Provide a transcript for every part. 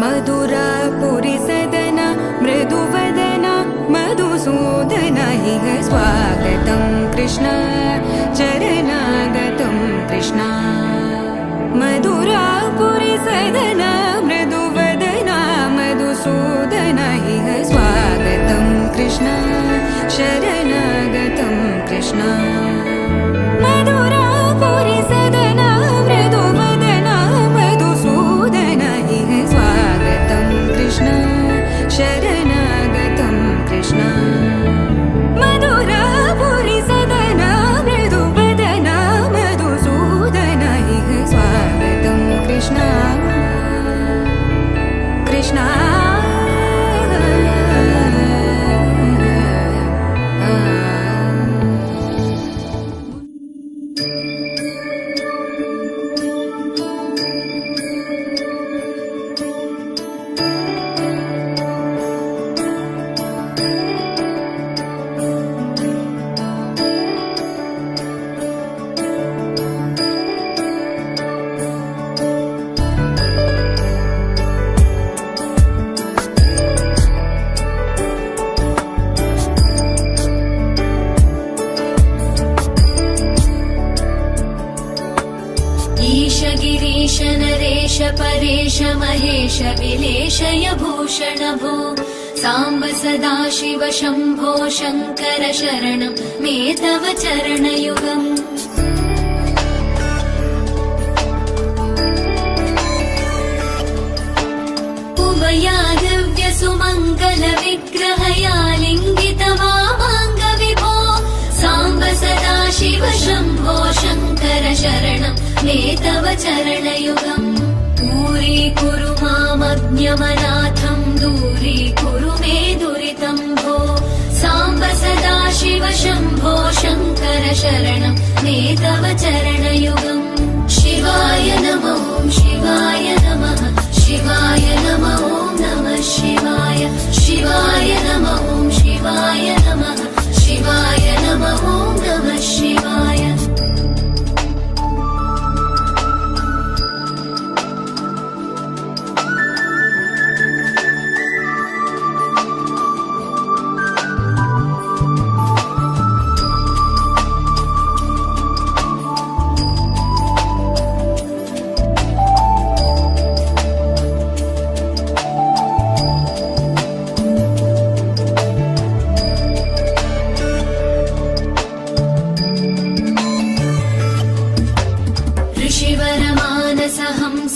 मधुरापुरि सदन मृदुवदन मधुसूदन इह स्वागतं कृष्ण चरणागतं कृष्ण मधुरापुरि सदन मृदुवदन मधुसूदन इह स्वागतं कृष्ण शरणागतं कृष्ण मधुरापुरि सदन मृदुवदन मधुसूदन इह स्वागतं कृष्ण शरणागतं कृष्ण मधुरापुरि सदन मृदुवदन मधुसूदन इह स्वागतं कृष्ण कृष्ण ईश नरेश परेश महेश विलेशय भूषण भो साम्ब सदाशिव शम्भो शङ्कर शरणं मे तव चरणयुगम् उभयादिव्य सुमङ्गल विग्रहया लिङ्गित वामाङ्ग विभो साम्ब सदाशिव शम्भो शङ्कर शरणं मे तव चरणयुगम् दूरीकुरु मामज्ञमनाथं दूरीकुरु मे दुरितं भो साम्ब सदाशिव शम्भो शङ्कर शरणं मे तव चरणयुगम् शिवाय नमो शिवाय नमः शिवाय नमो नमः शिवाय शिवाय नमो शिवाय नमः शिवाय नमो नमः शिवाय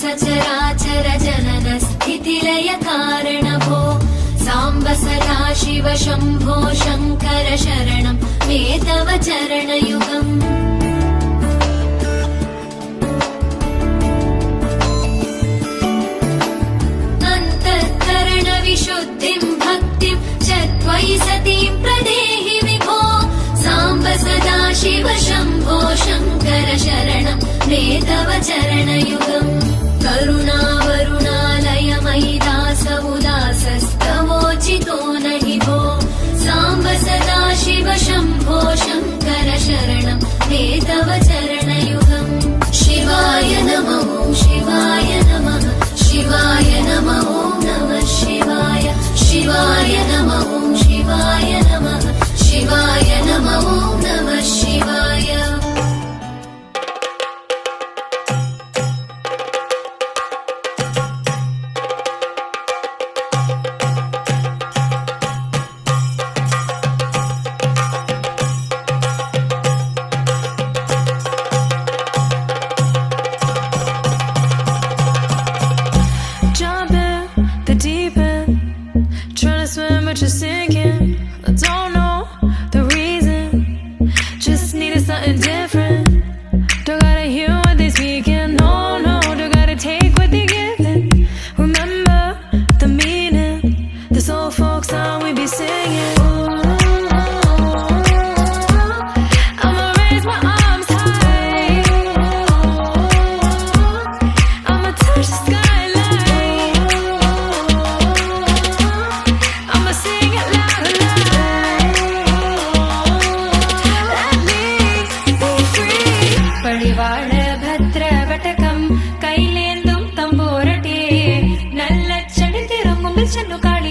सचराचर जनन स्थितिलय कारण भो साम्ब सदाशिव शम्भो शङ्कर शरणं मे तव चरणयुगम् अन्तःकरण विशुद्धिं भक्तिं च त्वयि सतीं प्रदेहि विभो साम्ब सदाशिव शम्भो शङ्कर शरणं मे तव चरणयुगम् करुणावरुणालय मयि दास उदासस्तवोचितो नहि भो साम्ब सदाशिव शम्भो शङ्कर शरणं मे तव चरणयुगम् शिवाय नमो शिवाय नमः शिवाय नमो नमः शिवाय शिवाय नमो शिवाय नमः शिवाय नमो नमः शिवाय Trying to swim but you're sinking. I don't know the reason. ಬಿಲ್ಚನ್ನು Kali